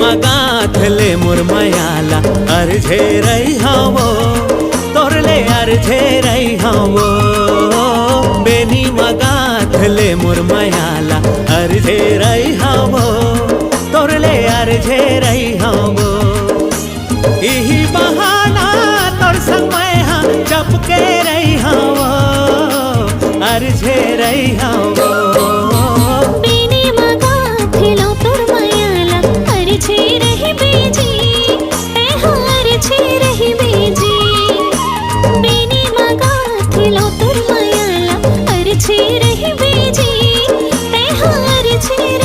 मगाथले मुरमयाला अर्झे रही हवो तोरले अर्झे रही हवो बेनी मगाथले मुरमयाला अर्झे रही हवो तोरले अर्झे रही हवो इही बहाना तोर संग मैं हाँ चपके रही हवो अर्झे रही हवो रही बेजी ते हार छे।